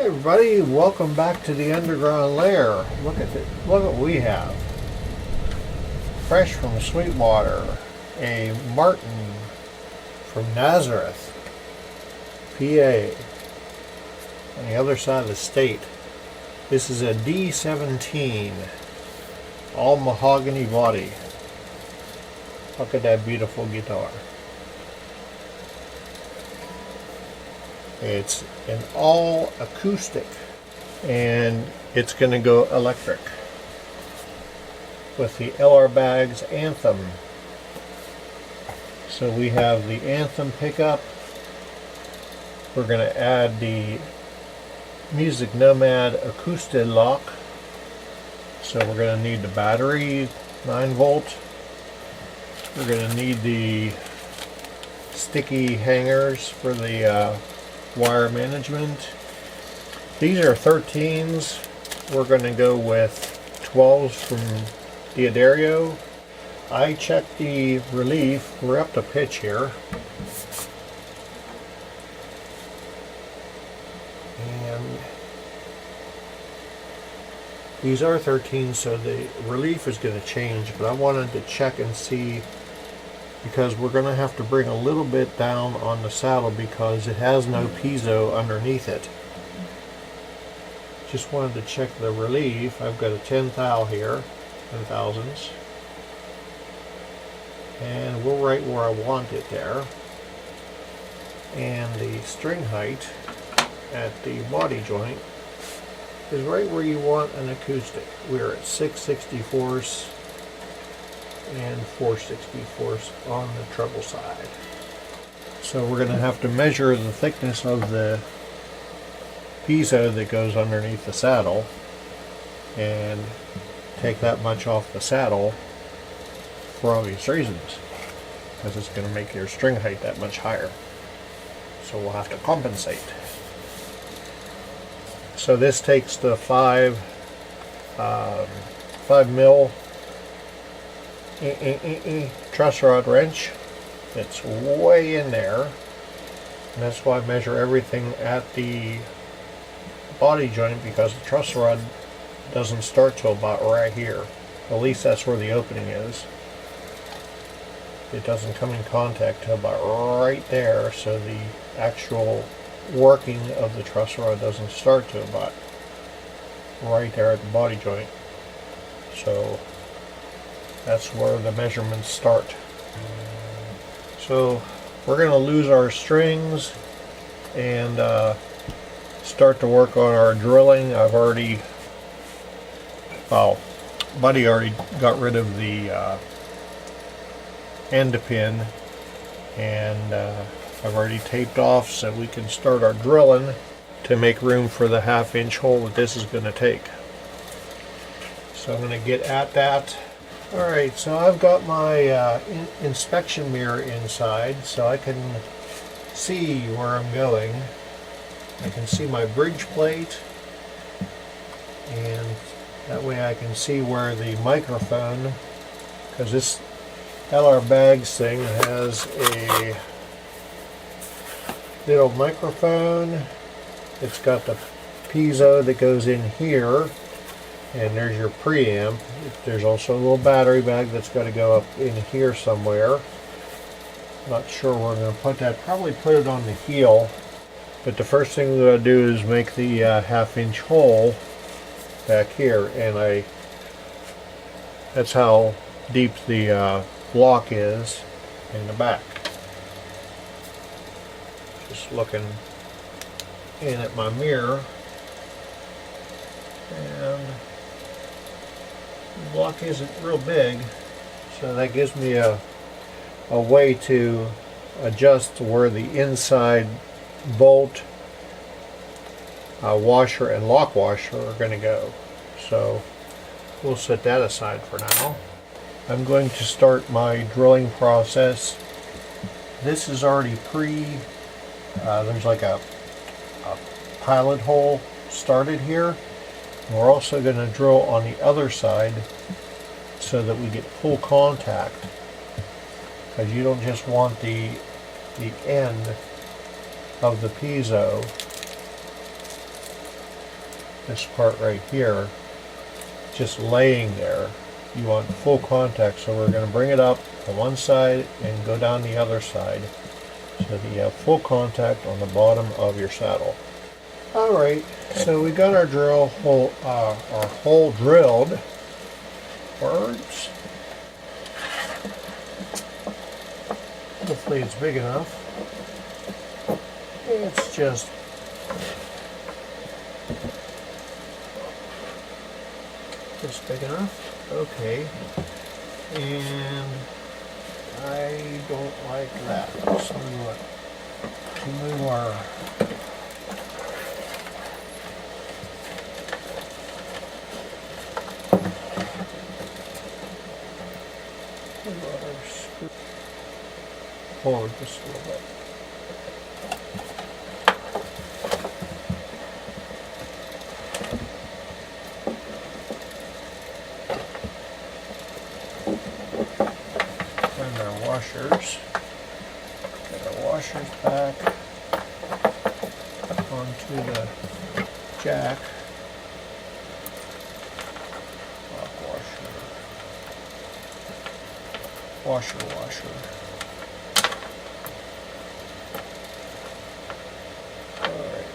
everybody, welcome back to the underground lair. Look what we have. Fresh from Sweetwater, a Martin from Nazareth, PA, on the other side of the state. This is a D-17, all mahogany body. Look at that beautiful guitar. It's an all acoustic, and it's going to go electric with the LR Bags Anthem. So we have the Anthem pickup. We're going to add the Music Nomad acoustic lock. So we're going to need the battery, 9 volt. We're going to need the sticky hangers for the wire management. These are 13s. We're going to go with 12s from Diodario. I checked the relief. We're up to pitch here. And these are 13s, so the relief is going to change, but I wanted to check and see, because we're going to have to bring a little bit down on the saddle because it has no piezo underneath it. Just wanted to check the relief. I've got a 10 thou here, 10,000s, and we're right where I want it there. And the string height at the body joint is right where you want an acoustic. We're at 6/64 and 4/64 on the treble side. So we're going to have to measure the thickness of the piezo that goes underneath the saddle and take that much off the saddle for obvious reasons, because it's going to make your string height that much higher. So we'll have to compensate. So this takes the 5 mil truss rod wrench. It's way in there, and that's why I measure everything at the body joint, because the truss rod doesn't start till about right here. At least that's where the opening is. It doesn't come in contact till about right there, so the actual working of the truss rod doesn't start till about right there at the body joint. So that's where the measurements start. So we're going to lose our strings and start to work on our drilling. I've already, Buddy already got rid of the end pin, and I've already taped off so we can start our drilling to make room for the 1/2 inch hole that this is going to take. So I'm going to get at that. Alright, so I've got my inspection mirror inside, so I can see where I'm going. I can see my bridge plate, and that way I can see where the microphone, because this LR Bags thing has a little microphone. It's got the piezo that goes in here, and there's your preamp. There's also a little battery bag that's got to go up in here somewhere. Not sure where I'm going to put that. Probably put it on the heel. But the first thing we're going to do is make the 1/2 inch hole back here, and that's how deep the block is in the back. Just looking in at my mirror, and the block isn't real big, so that gives me a way to adjust where the inside bolt, washer and lock washer are going to go. So we'll set that aside for now. I'm going to start my drilling process. This is already there's like a pilot hole started here. We're also going to drill on the other side so that we get full contact, because you don't just want the end of the piezo this part right here just laying there. You want full contact, so we're going to bring it up on one side and go down the other side so that you have full contact on the bottom of your saddle. Alright, so we got our hole drilled. Words. Hopefully it's big enough. It's just big enough. Okay. And I don't like that. So we move our forward just a little bit. And our washers. Get our washers back onto the jack. Washer. Alright,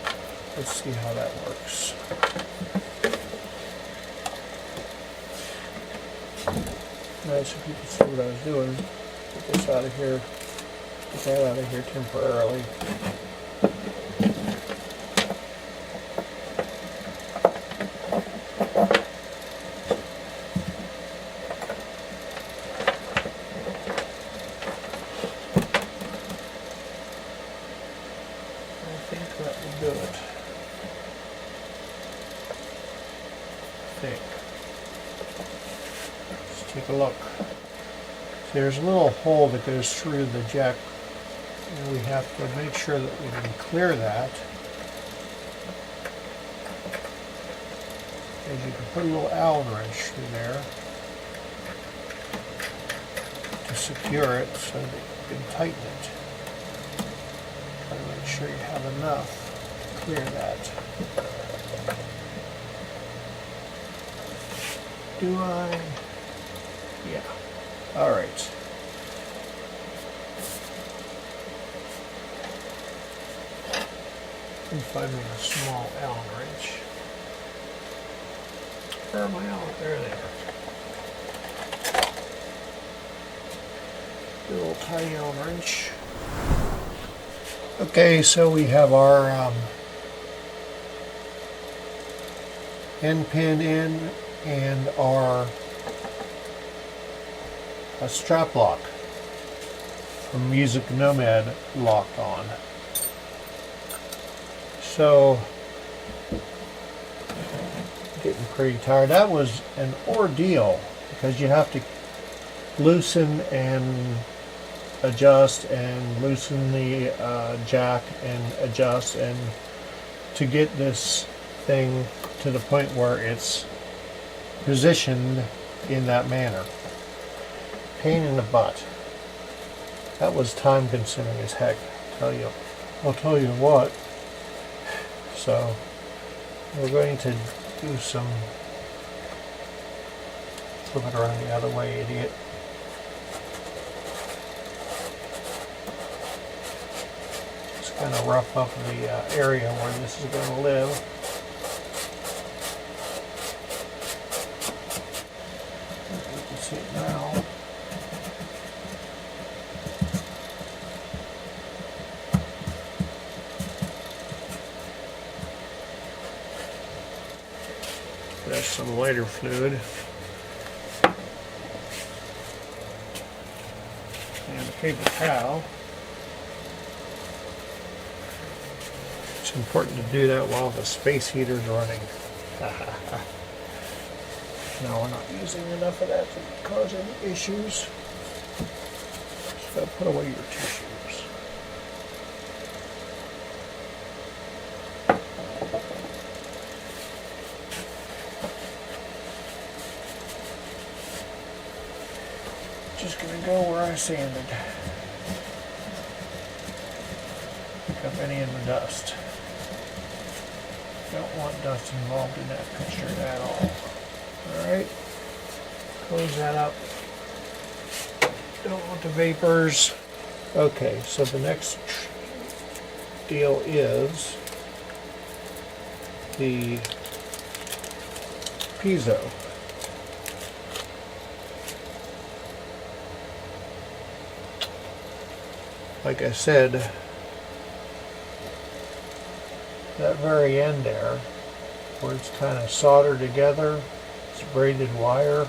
let's see how that works. Alright, so people see what I was doing. Get this out of here. Get that out of here temporarily. Take a look. There's a little hole that goes through the jack, and we have to make sure that we can clear that. As you can put a little Allen wrench through there to secure it so that you can tighten it. Try to make sure you have enough to clear that. Do I? Yeah. All right. And find me a small Allen wrench. Where are my Allen? There they are. Good little tiny Allen wrench. Okay, so we have our end pin in and our strap lock from Music Nomad locked on. So, getting pretty tired. That was an ordeal because you have to loosen and adjust and loosen the jack and adjust, and to get this thing to the point where it's positioned in that manner. Pain in the butt. That was time consuming as heck, I'll tell you what. So we're going to do some flip it around the other way, idiot. Just kind of rough up the area where this is going to live. You can see it now. There's some lighter fluid and a paper towel. It's important to do that while the space heater is running. No, we're not using enough of that to cause any issues. So put away your tissues. Just gonna go where I sanded. Pick up any of the dust. Don't want dust involved in that picture at all. Alright, close that up. Don't want the vapors. Okay, so the next deal is the piezo. Like I said, that very end there, where it's kind of soldered together, it's braided wire,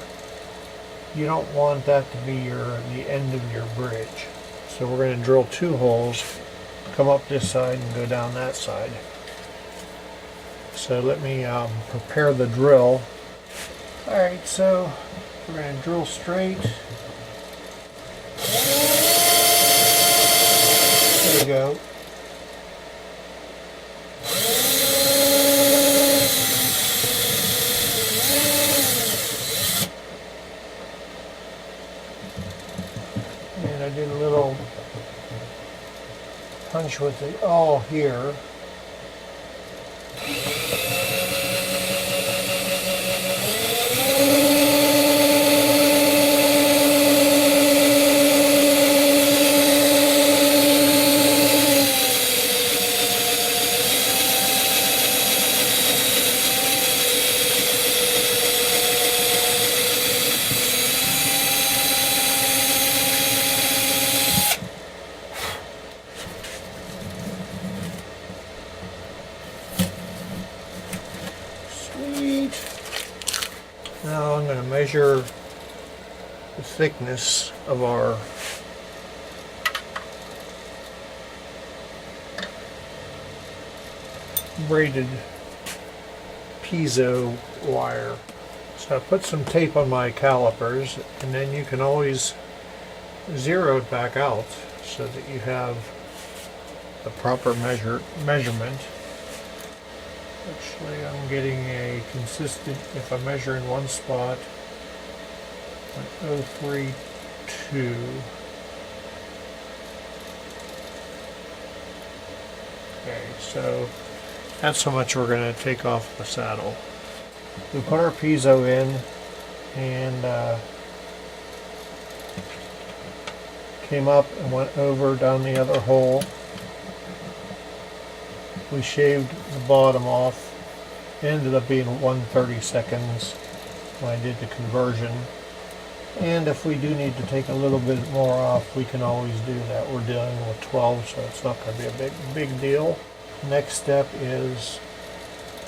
you don't want that to be the end of your bridge. So we're going to drill 2 holes, come up this side and go down that side. So let me prepare the drill. Alright, so we're going to drill straight. There we go. And I did a little punch with the awl here. Now I'm going to measure the thickness of our braided piezo wire. So I put some tape on my calipers, and then you can always zero it back out so that you have the proper measurement. Actually, I'm getting a consistent, if I measure in one spot, 0.032. Okay, so that's how much we're going to take off the saddle. We put our piezo in and came up and went over down the other hole. We shaved the bottom off. It ended up being 1/32 when I did the conversion. And if we do need to take a little bit more off, we can always do that. We're dealing with 12, so it's not going to be a big deal. Next step is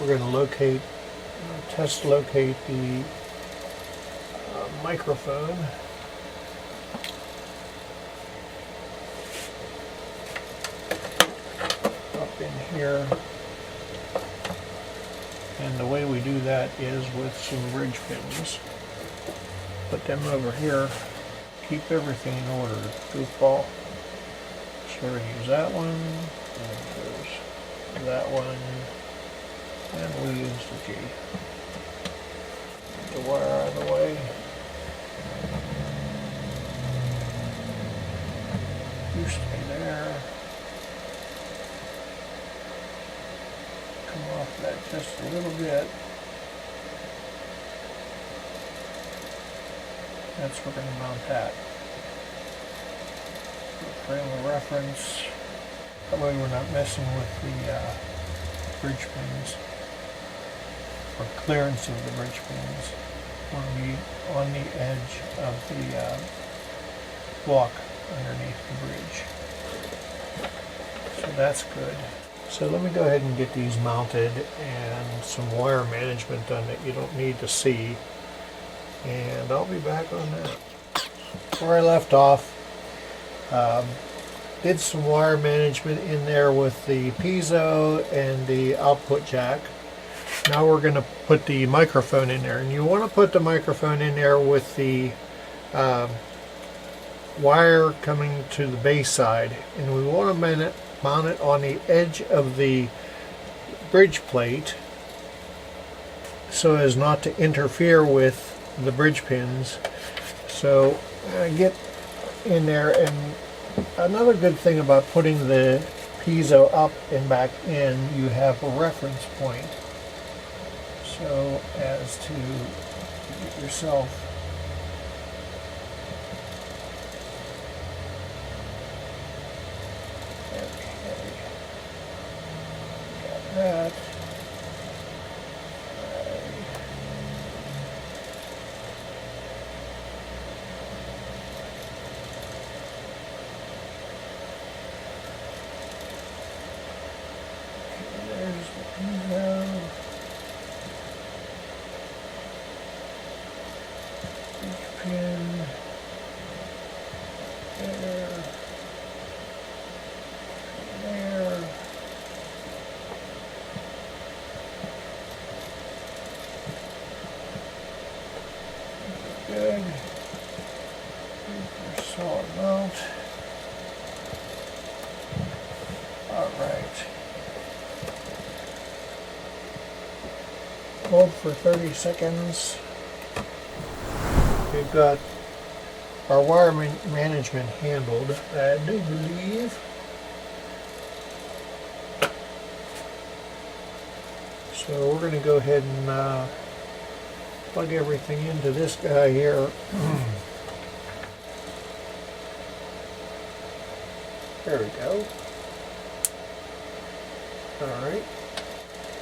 we're going to test locate the microphone. In here, and the way we do that is with some bridge pins. Put them over here, keep everything in order. Goofball. So we're going to use that one, and there's that one, and we'll use the G. Get the wire out of the way. You stay there. Off that just a little bit. That's where we're going to mount that. Frame of reference. That way we're not messing with the bridge pins, or clearance of the bridge pins. We'll be on the edge of the block underneath the bridge. So that's good. So let me go ahead and get these mounted and some wire management done that you don't need to see. And I'll be back on that. Where I left off, did some wire management in there with the piezo and the output jack. Now we're going to put the microphone in there. And you want to put the microphone in there with the wire coming to the base side. And we want to mount it on the edge of the bridge plate so as not to interfere with the bridge pins. So I get in there, and another good thing about putting the piezo up and back in, you have a reference point. so as to get yourself that. There's the piezo. Each pin. There. There. Good. Your solid mount. All right. Hold for 30 seconds. We've got our wire management handled, I do believe. So we're going to go ahead and plug everything into this guy here. There we go. Alright.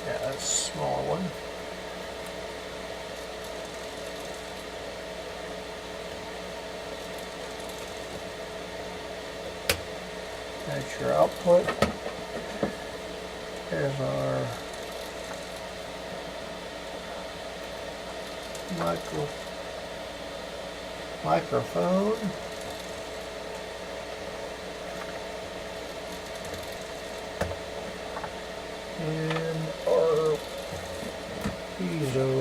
Yeah, that's a small one. That's your output. There's our microphone. And our piezo.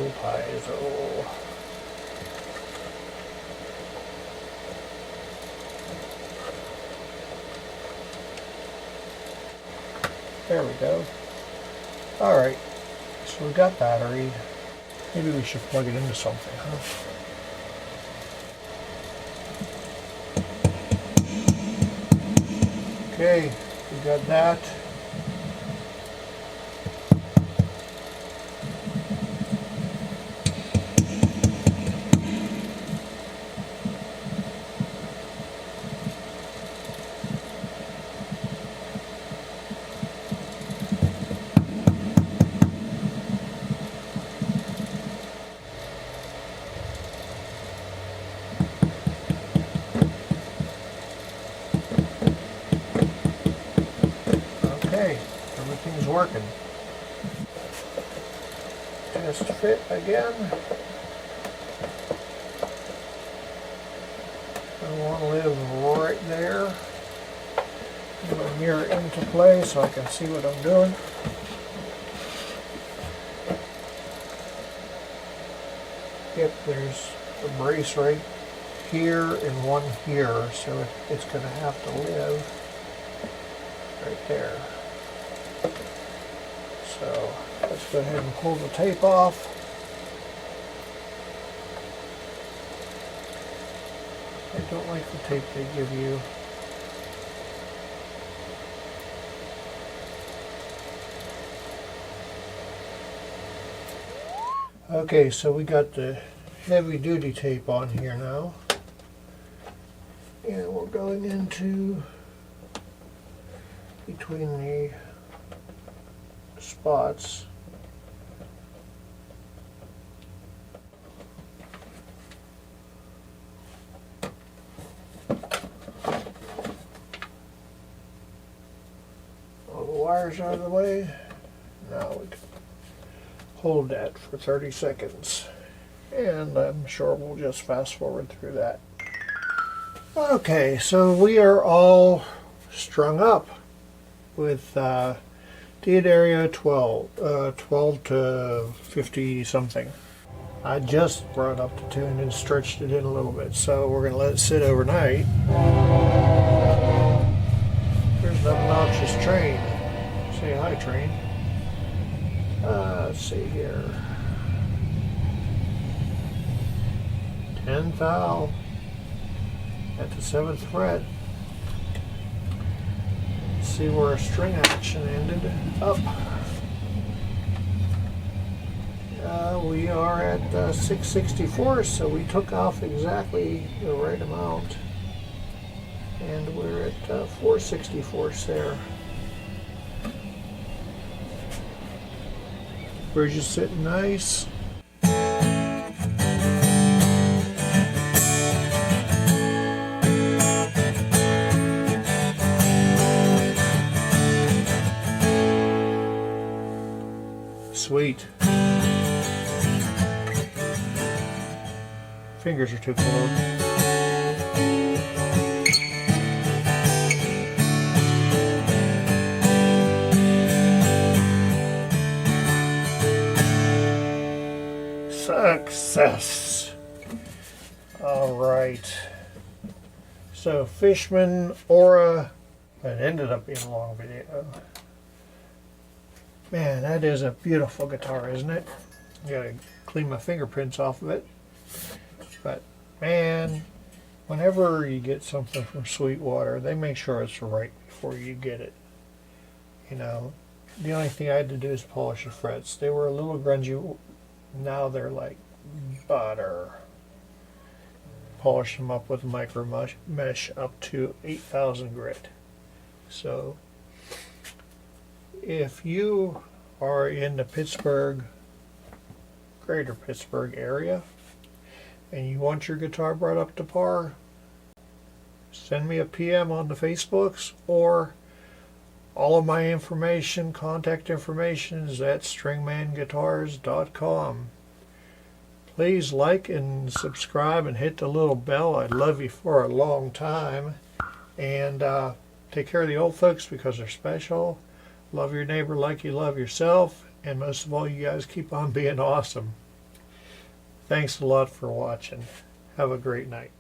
There we go. Alright, so we got battery. Maybe we should plug it into something, huh? Okay, we got that. Okay, everything's working. Test fit again. I want to live right there. I'm going to mirror it into place so I can see what I'm doing. Yep, there's a brace right here and one here, so it's going to have to live right there. So let's go ahead and pull the tape off. I don't like the tape they give you. Okay, so we got the heavy duty tape on here now. And we're going into between the spots. All the wires out of the way. Now we can hold that for 30 seconds. And I'm sure we'll just fast forward through that. Okay, so we are all strung up with D'Addario 12 to 50 something. I just brought up the tune and stretched it in a little bit, so we're going to let it sit overnight. There's an obnoxious train. Say hi, train. Let's see here. 10th thou at the 7th fret. See where our string action ended. Up. We are at 6/64, so we took off exactly the right amount. And we're at 4/64 there. Bridge is sitting nice. Sweet. Fingers are too cold. Success. All right. So Fishman Aura. It ended up being a long video. Man, that is a beautiful guitar, isn't it? I gotta clean my fingerprints off of it. But man, whenever you get something from Sweetwater, they make sure it's right before you get it. You know, the only thing I had to do is polish the frets. They were a little grungy. Now they're like butter. Polish them up with micro mesh up to 8,000 grit. So if you are in the Pittsburgh, greater Pittsburgh area, and you want your guitar brought up to par, send me a PM on the Facebooks, or all of my information, contact information is at stringmanguitars.com. Please like and subscribe and hit the little bell. I'd love you for a long time. And take care of the old folks because they're special. Love your neighbor like you love yourself. And most of all, you guys keep on being awesome. Thanks a lot for watching. Have a great night.